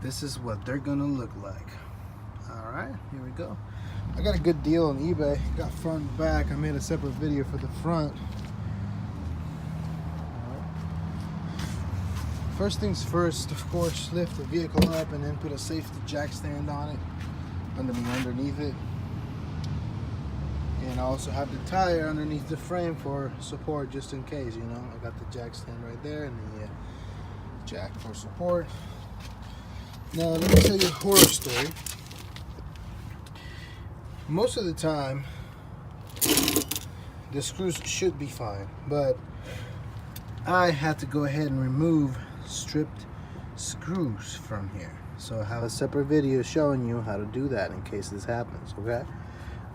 this is what they're gonna look like. All right, here we go. I got a good deal on eBay. Got front and back. I made a separate video for the front. First things first, of course, lift the vehicle up and then put a safety jack stand on it, underneath it. And I also have the tire underneath the frame for support, just in case, you know. I got the jack stand right there and the jack for support. Now, let me tell you a horror story. Most of the time, the screws should be fine, but I had to go ahead and remove stripped screws from here. So I have a separate video showing you how to do that in case this happens, okay?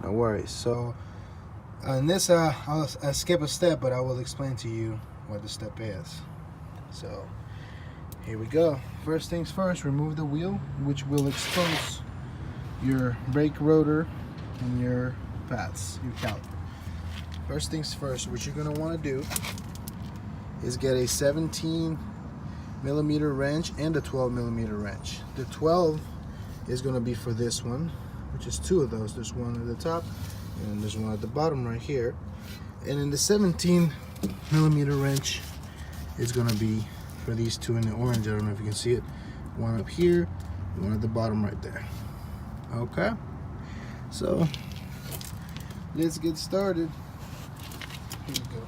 No worries. So in this, I'll skip a step, but I will explain to you what the step is. So here we go. First things first, remove the wheel, which will expose your brake rotor and your pads, your caliper. First things first, what you're going to want to do is get a 17mm wrench and a 12mm wrench. The 12 is going to be for this one, which is two of those. There's one at the top and there's one at the bottom right here. And then the 17mm wrench is going to be for these two in the orange. I don't know if you can see it. One up here, one at the bottom right there. Okay, so let's get started. Here we go.